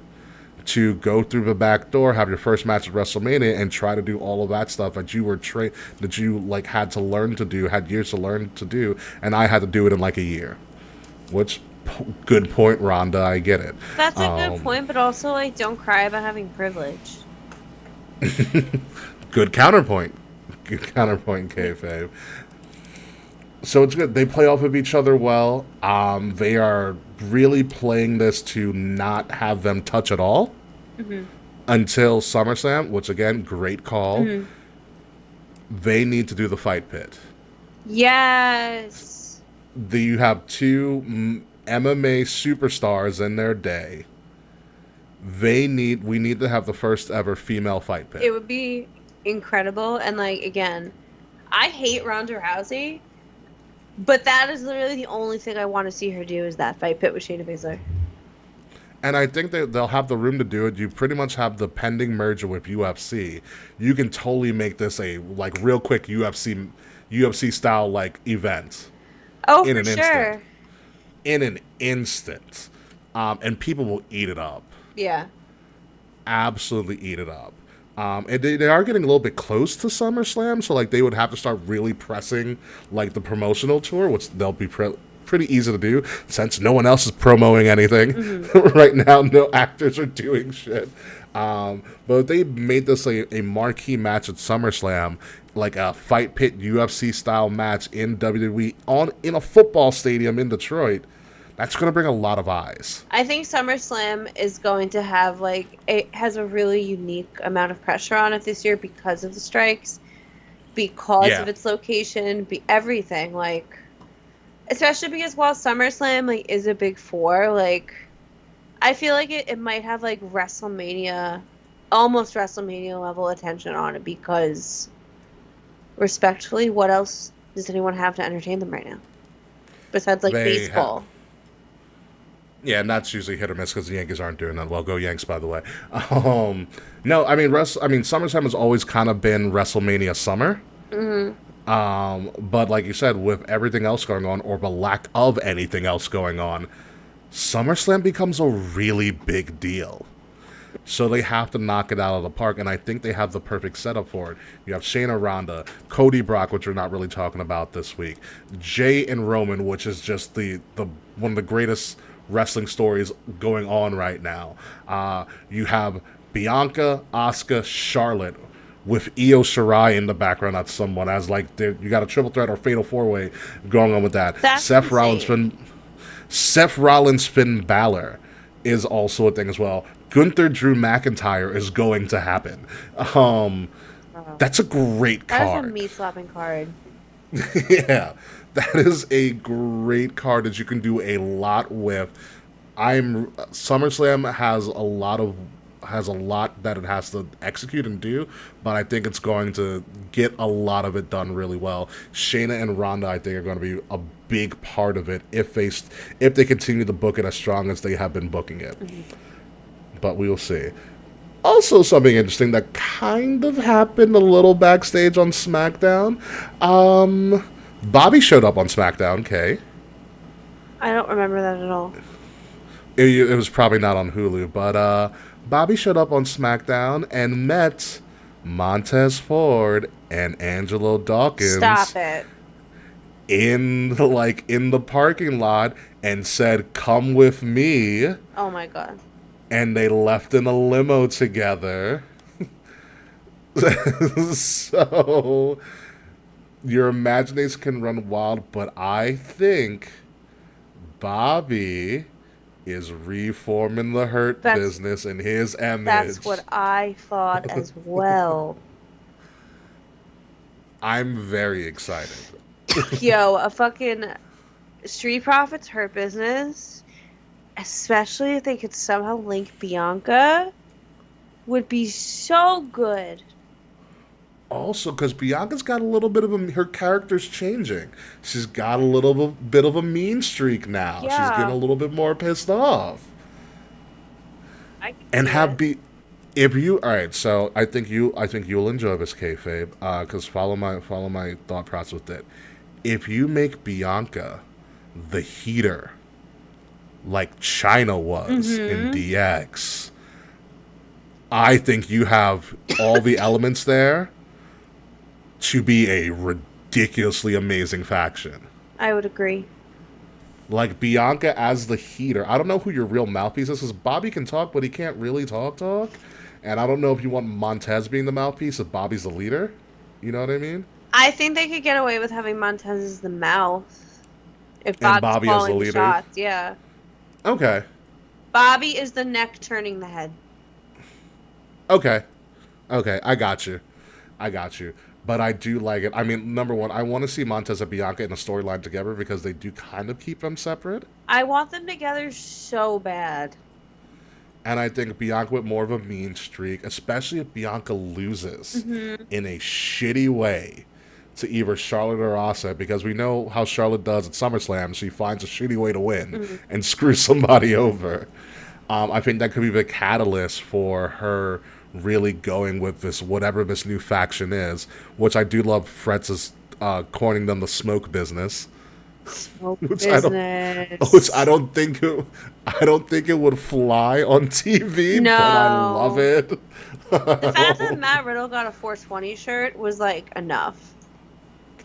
to go through the back door, have your first match at WrestleMania, and try to do all of that stuff that you were that you had to learn to do, had years to learn to do, and I had to do it in like a year. Which, good point, Ronda. I get it. That's a good point, but also don't cry about having privilege. Good counterpoint. Good counterpoint, kayfabe. So it's good. They play off of each other well. They are really playing this to not have them touch at all until SummerSlam, which, again, great call. They need to do the fight pit. Yes. You have two MMA superstars in their day. We need to have the first ever female fight pit. It would be incredible. And, again, I hate Ronda Rousey. But that is literally the only thing I want to see her do is that fight pit with Shayna Baszler. And I think they'll have the room to do it. You pretty much have the pending merger with UFC. You can totally make this a real quick UFC style event. Oh, for sure. In an instant. And people will eat it up. Yeah. Absolutely eat it up. And they are getting a little bit close to SummerSlam, so they would have to start really pressing the promotional tour, which they'll be pretty easy to do since no one else is promoting anything right now. No actors are doing shit. But they made this a marquee match at SummerSlam, a fight pit UFC style match in WWE in a football stadium in Detroit. That's going to bring a lot of eyes. I think SummerSlam is going to have, it has a really unique amount of pressure on it this year because of the strikes, because of its location, everything. Especially because while SummerSlam, is a big four, I feel like it might have, WrestleMania, almost WrestleMania level attention on it because, respectfully, what else does anyone have to entertain them right now? Besides, baseball. Yeah, and that's usually hit or miss because the Yankees aren't doing that well. Go Yanks, by the way. No, I mean, SummerSlam has always kind of been WrestleMania summer. But like you said, with everything else going on, or the lack of anything else going on, SummerSlam becomes a really big deal. So they have to knock it out of the park, and I think they have the perfect setup for it. You have Shayna, Ronda, Cody, Brock, which we're not really talking about this week, Jey and Roman, which is just the one of the greatest wrestling stories going on right now. You have Bianca, Asuka, Charlotte, with Io Shirai in the background. That's someone as you got a triple threat or fatal four way going on with that. That's Seth insane. Rollins, Finn Balor is also a thing as well. Gunther, Drew McIntyre is going to happen. That's a great card. That's a meat-slapping card. Yeah, that is a great card that you can do a lot with. SummerSlam has a lot that it has to execute and do, but I think it's going to get a lot of it done really well. Shayna and Ronda, I think, are going to be a big part of it if they continue to book it as strong as they have been booking it. But we will see. Also, something interesting that kind of happened a little backstage on SmackDown. Bobby showed up on SmackDown, Kay. I don't remember that at all. It was probably not on Hulu, but Bobby showed up on SmackDown and met Montez Ford and Angelo Dawkins. Stop it. In the parking lot and said, "Come with me." Oh my god. And they left in a limo together. So your imagination can run wild, but I think Bobby is reforming the Hurt Business in his image. That's what I thought as well. I'm very excited. Yo, a fucking Street Profits Hurt Business, especially if they could somehow link Bianca, would be so good. Also, because Bianca's got a little bit of her character's changing. She's got a little bit of a mean streak now. She's getting a Yeah, little bit more pissed off. I can And see it. if you, all right, so I think you'll enjoy this kayfabe, because follow my thought process with it. If you make Bianca the heater like China was in Mm-hmm. DX, I think you have all the elements there to be a ridiculously amazing faction. I would agree. Like Bianca as the heater. I don't know who your real mouthpiece is, because Bobby can talk, but he can't really talk. And I don't know if you want Montez being the mouthpiece if Bobby's the leader. You know what I mean? I think they could get away with having Montez as the mouth if And Bobby's Bobby as the calling the leader. shots. Yeah. Okay. Bobby is the neck turning the head. Okay. Okay. I got you. But I do like it. I mean, number one, I want to see Montez and Bianca in a storyline together because they do kind of keep them separate. I want them together so bad. And I think Bianca with more of a mean streak, especially if Bianca loses Mm-hmm. in a shitty way to either Charlotte or Asuka, because we know how Charlotte does at SummerSlam. She finds a shitty way to win Mm-hmm. and screw somebody over. I think that could be the catalyst for her really going with this, whatever this new faction is, which I do love. Fretz is coining them the smoke business, Smoke which business. I don't think it would fly on TV, but I love No. it. The fact that Matt Riddle got a 420 shirt was like enough.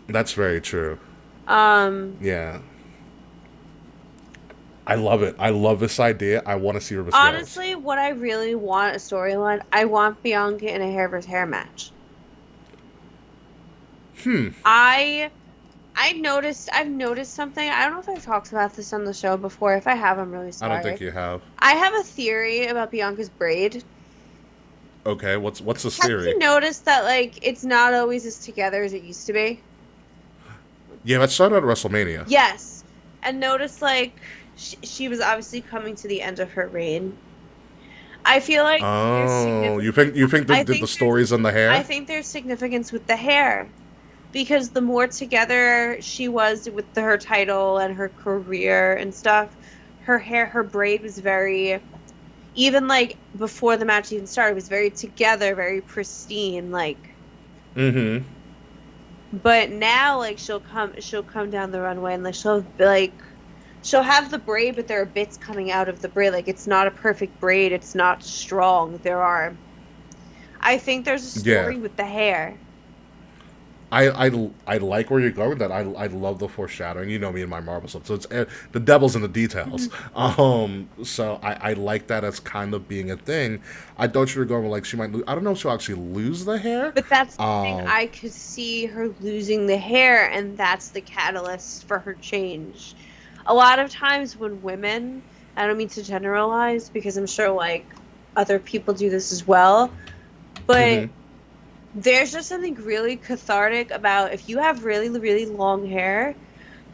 That's very true. Um, Yeah. I love it. I love this idea. I want to see where this goes. Honestly, what I really want a storyline, I want Bianca in a hair versus hair match. I I've noticed something. I don't know if I've talked about this on the show before. If I have, I'm really I sorry. don't think you have. I have a theory about Bianca's braid. Okay, what's this Have theory? you noticed that like it's not always as together as it used to be? Yeah, that started at WrestleMania. Yes. And notice like she was obviously coming to the end of her reign. I feel like there's Oh, significance. you think I that the think stories in the I hair? think there's significance with the hair. Because the more together she was with her title and her career and stuff, her hair, her braid was very, even like before the match even started, was very together, very pristine. Like, Mm-hmm. but now like she'll come down the runway and like she'll have the braid, but there are bits coming out of the braid. Like it's not a perfect braid. It's not strong. I think there's a story Yeah. with the hair. I like where you're going with that. I love the foreshadowing. You know me and my Marvel stuff. So it's the devil's in the details. So I like that as kind of being a thing. I thought you were going with like she might lose. I don't know if she'll actually lose the hair. But that's the thing. Um, I could see her losing the hair, and that's the catalyst for her change. A lot of times when women, I don't mean to generalize because I'm sure like other people do this as well, but mhm. there's just something really cathartic about if you have really, really long hair,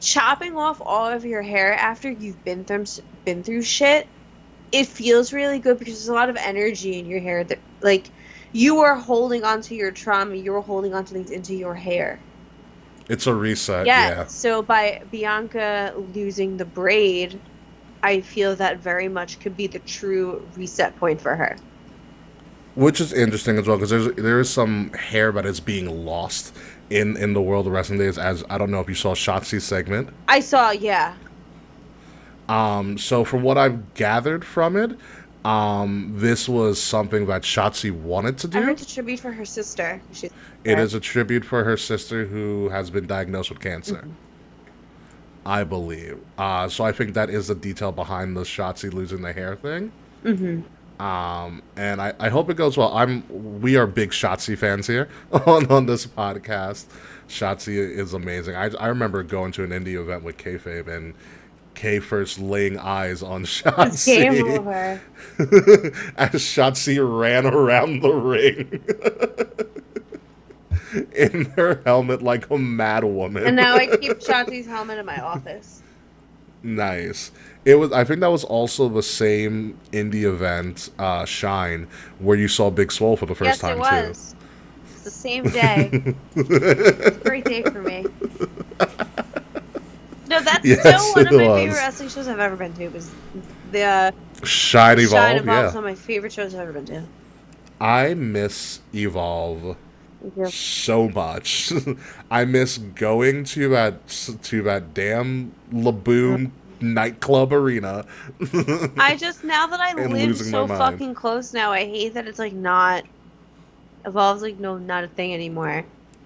chopping off all of your hair after you've been through shit. It feels really good because there's a lot of energy in your hair that like you are holding onto your trauma, you're holding onto things into your hair. It's a reset. Yeah. Yeah. So by Bianca losing the braid, I feel that very much could be the true reset point for her. Which is interesting as well, because there is some hair that is being lost in the world of wrestling days. As I don't know if you saw Shotzi's segment. I saw, yeah. So from what I've gathered from it, this was something that Shotzi wanted to I heard do. it's a tribute for her sister. It is a tribute for her sister who has been diagnosed with cancer, I believe. So I think that is the detail behind the Shotzi losing the hair thing. Mm-hmm. And I hope it goes well. We are big Shotzi fans here on this podcast. Shotzi is amazing. I remember going to an indie event with Kayfabe and Kay first laying eyes on It's game Shotzi over. as Shotzi ran around the ring in her helmet like a mad woman. And now I keep Shotzi's helmet in my office. Nice. It was. I think that was also the same indie event, Shine, where you saw Big Swole for the first Yes, it time too. was. the same day. It's a great day for me. No, that's still one of my favorite wrestling shows I've ever been to. Was the Shine Evolve? Evolve is one of my favorite shows I've ever been to. I miss Evolve so much. I miss going to that damn Laboom nightclub arena. I just, now that I live so fucking close now, I hate that it's like not Evolve's like not a thing anymore.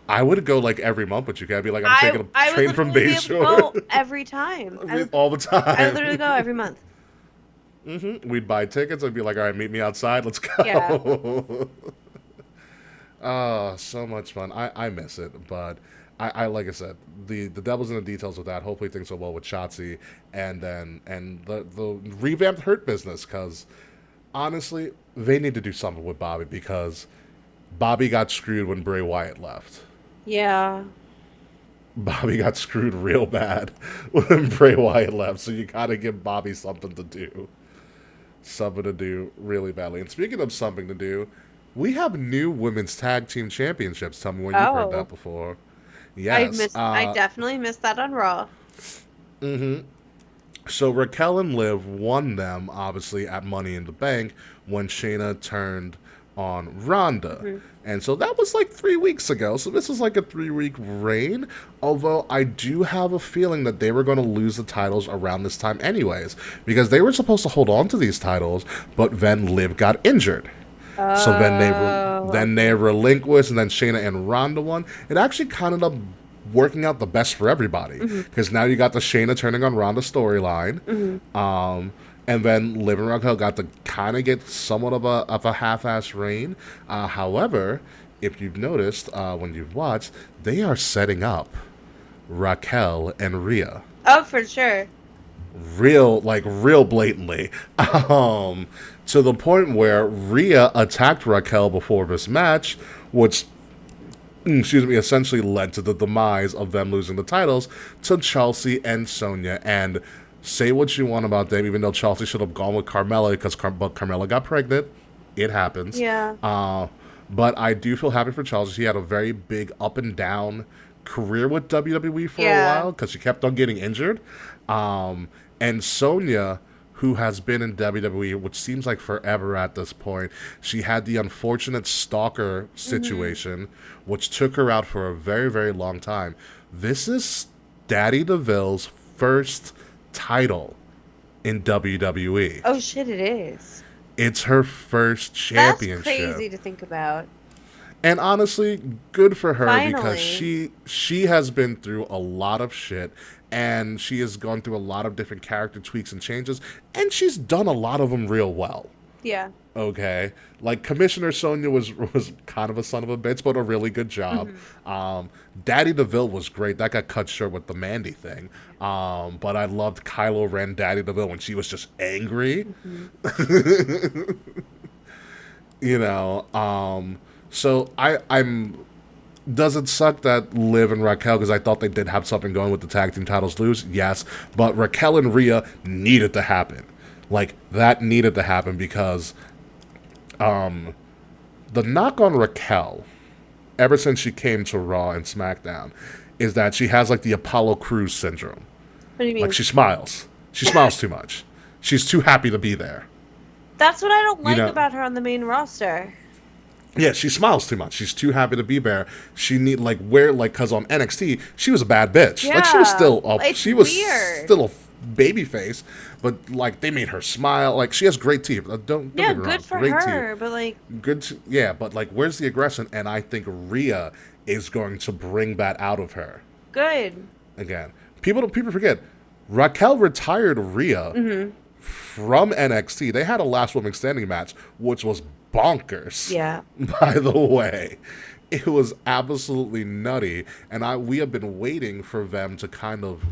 I would go like every month, but you can't be like, I'm taking a train from Bayshore. Go every time. All the time. I would literally go every month. We'd buy tickets. I'd be like, all right, meet me outside. Let's go. Yeah. Oh, so much fun. I miss it, but I like I said, the devil's in the details with that. Hopefully things go well with Shotzi and the revamped Hurt Business, because honestly, they need to do something with Bobby, because Bobby got screwed when Bray Wyatt left. Yeah. Bobby got screwed real bad when Bray Wyatt left, so you gotta give Bobby something to do. Something to do really badly. And speaking of something to do, we have new women's tag team championships. Tell me when you've heard that before. Yes. I definitely missed that on Raw. So Raquel and Liv won them, obviously, at Money in the Bank when Shayna turned on Ronda. And so that was like 3 weeks ago. So this is like a 3-week reign. Although I do have a feeling that they were going to lose the titles around this time anyways, because they were supposed to hold on to these titles, but then Liv got injured. So then they relinquished, and then Shayna and Ronda won. It actually kind of ended up working out the best for everybody, because now you got the Shayna turning on Ronda storyline, and then Liv and Raquel got to kind of get somewhat of a half-ass reign. However, if you've noticed when you've watched, they are setting up Raquel and Rhea. Oh, for sure. Real blatantly. To the point where Rhea attacked Raquel before this match, which, essentially led to the demise of them losing the titles to Chelsea and Sonya. And say what you want about them, even though Chelsea should have gone with Carmella, because Carmella got pregnant. It happens. Yeah. But I do feel happy for Chelsea. She had a very big up and down career with WWE for a while, because she kept on getting injured. And Sonya, who has been in WWE, which seems like forever at this point, she had the unfortunate stalker situation, which took her out for a very, very long time. This is Daddy DeVille's first title in WWE. Oh, shit, it is. It's her first championship. That's crazy to think about. And honestly, good for her. Finally. Because she has been through a lot of shit, and she has gone through a lot of different character tweaks and changes, and she's done a lot of them real well. Yeah. Okay. Like, Commissioner Sonya was kind of a son of a bitch, but a really good job. Daddy DeVille was great. That got cut short with the Mandy thing. But I loved Kylo Ren Daddy DeVille when she was just angry. So I'm... Does it suck that Liv and Raquel, because I thought they did have something going with the tag team titles, lose? Yes. But Raquel and Rhea needed to happen. Like, that needed to happen, because the knock on Raquel, ever since she came to Raw and SmackDown, is that she has, like, the Apollo Crews syndrome. What do you mean? Like, she smiles. She smiles too much. She's too happy to be there. That's what I don't like about her on the main roster. Yeah, she smiles too much. She's too happy to be there. She need because on NXT she was a bad bitch. Yeah, like she was still weird. Still a baby face, but like they made her smile. Like she has great teeth. Don't get me wrong. Good for great her, teeth. But like but like where's the aggression? And I think Rhea is going to bring that out of her. Good. Again, people forget Raquel retired Rhea from NXT. They had a last woman standing match, which was bonkers. Yeah. By the way, it was absolutely nutty, and we have been waiting for them to kind of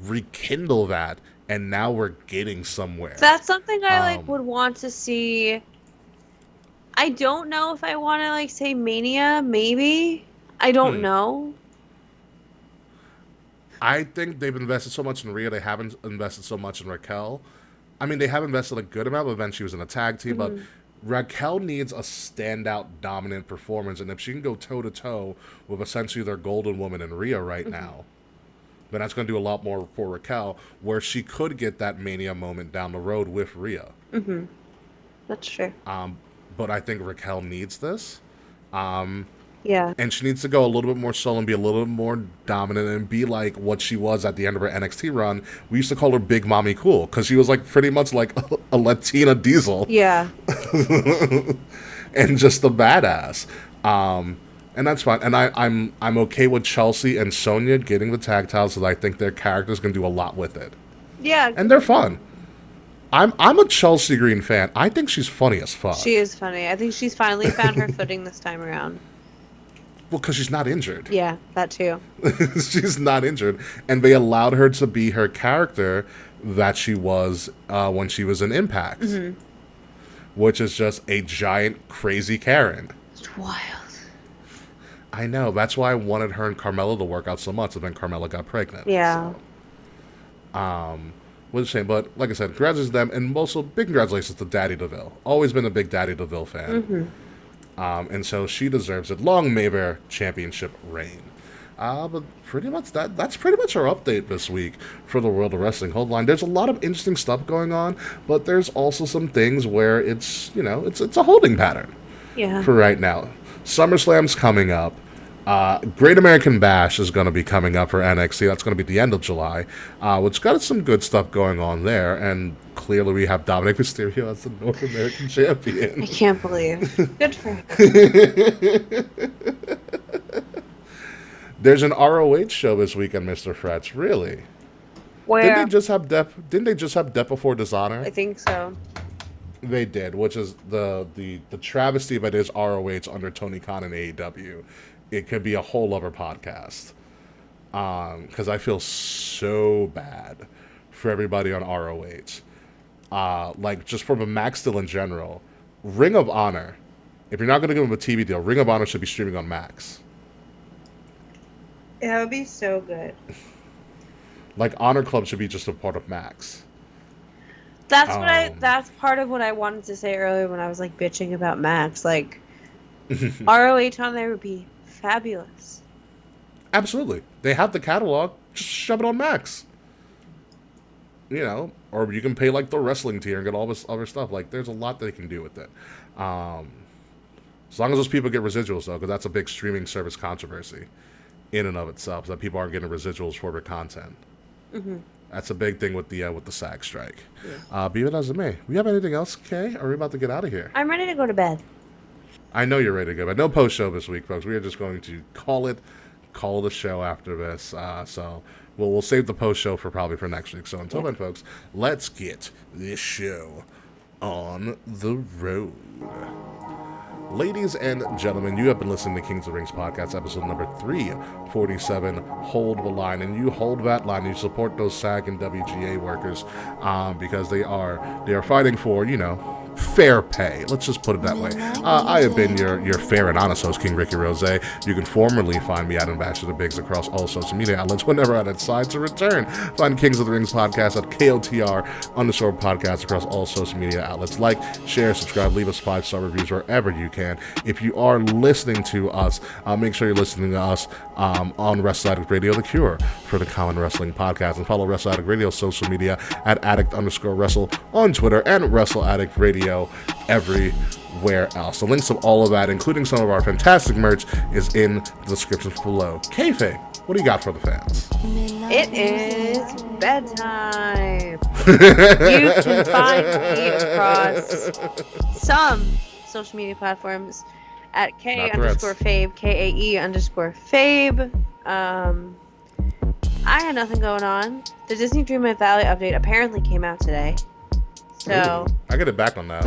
rekindle that, and now we're getting somewhere. That's something I would want to see. I don't know if I want to say Mania. Maybe I don't know. I think they've invested so much in Rhea. They haven't invested so much in Raquel. I mean, they have invested a good amount, but then she was in a tag team. But Raquel needs a standout dominant performance, and if she can go toe-to-toe with essentially their golden woman in Rhea right now, then that's going to do a lot more for Raquel, where she could get that Mania moment down the road with Rhea. Mm-hmm. That's true. But I think Raquel needs this. Yeah. And she needs to go a little bit more solo and be a little bit more dominant and be like what she was at the end of her NXT run. We used to call her Big Mommy Cool because she was like pretty much like a Latina Diesel. Yeah. And just a badass. And that's fine. And I'm okay with Chelsea and Sonya getting the tag titles because I think their characters can do a lot with it. Yeah. And they're fun. I'm a Chelsea Green fan. I think she's funny as fuck. She is funny. I think she's finally found her footing this time around. Well, because she's not injured. Yeah, that too. She's not injured. And they allowed her to be her character that she was when she was in Impact. Mm-hmm. Which is just a giant, crazy Karen. It's wild. I know. That's why I wanted her and Carmella to work out so much, and then Carmella got pregnant. Yeah. So, what's the shame? But like I said, congratulations to them, and also big congratulations to Daddy DeVille. Always been a big Daddy DeVille fan. Mm-hmm. And so she deserves it. Long may their championship reign. But pretty much that's pretty much our update this week for the world of wrestling. Hold on, there's a lot of interesting stuff going on, but there's also some things where it's it's a holding pattern. Yeah. For right now, SummerSlam's coming up. Great American Bash is going to be coming up for NXT. That's going to be the end of July, which got some good stuff going on there. And clearly we have Dominic Mysterio as the North American champion. I can't believe. Good for him. There's an ROH show this weekend, Mr. Fretz. Really? Where? Didn't they just have Death Before Dishonor? I think so. They did, which is the travesty that is ROH under Tony Khan and AEW. It could be a whole other podcast. Because I feel so bad for everybody on ROH. Like, just from a Max deal in general. Ring of Honor. If you're not going to give them a TV deal, Ring of Honor should be streaming on Max. That would be so good. Like, Honor Club should be just a part of Max. That's part of what I wanted to say earlier when I was, like, bitching about Max. Like, ROH on there would be fabulous. Absolutely. They have the catalog. Just shove it on Max. Or you can pay like the wrestling tier and get all this other stuff. Like, there's a lot they can do with it. As long as those people get residuals, though, because that's a big streaming service controversy in and of itself, that people aren't getting residuals for their content. Mm-hmm. That's a big thing with the SAG strike. Yeah. Be it as it may. We have anything else, Kay? Or are we about to get out of here? I'm ready to go to bed. I know you're ready to go, but no post show this week, folks. We are just going to call the show after this. So we'll save the post show for next week. So until then, folks, let's get this show on the road. Ladies and gentlemen, you have been listening to Kings of Rings podcast, episode number 347, Hold the Line. And you hold that line. You support those SAG and WGA workers because they are fighting for, fair pay. Let's just put it that way. I have been your fair and honest host, King Ricky Rose. You can formerly find me at Ambassador Biggs across all social media outlets whenever I decide to return. Find Kings of the Rings podcast at KOTR_podcast across all social media outlets. Like, share, subscribe, leave us 5-star reviews wherever you can. If you are listening to us, make sure you're listening to us on Wrestle Addict Radio, the cure for the common wrestling podcast. And follow Wrestle Addict Radio social media at addict_wrestle on Twitter and Wrestle Addict Radio everywhere else. The links of all of that, including some of our fantastic merch, is in the description below. Kayfabe, what do you got for the fans? It is bedtime. You can find me across some social media platforms at K_Fabe, KAE_Fabe. I had nothing going on. The Disney Dreamlight Valley update apparently came out today. So ooh, I get it back on that.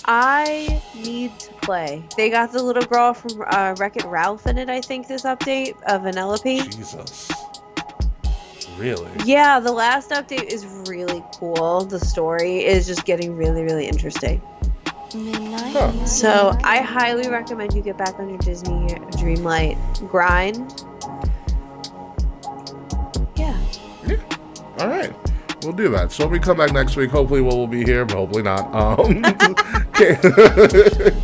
I need to play. They got the little girl from Wreck-It Ralph in it, I think, this update of Vanellope. Jesus. Really? Yeah, the last update is really cool. The story is just getting really, really interesting. Huh. So I highly recommend you get back on your Disney Dreamlight grind. Yeah. All right. We'll do that. So when we come back next week, hopefully we'll be here, but hopefully not.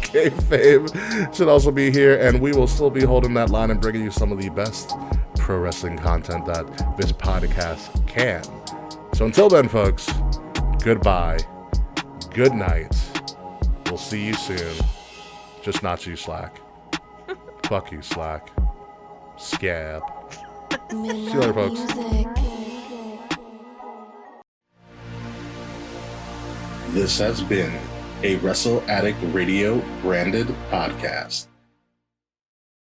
Kayfabe should also be here, and we will still be holding that line and bringing you some of the best pro wrestling content that this podcast can. So until then, folks, goodbye, good night. We'll see you soon. Just not you, Slack. Fuck you, Slack. Scab. See you later, folks. This has been a Wrestle Addict Radio branded podcast.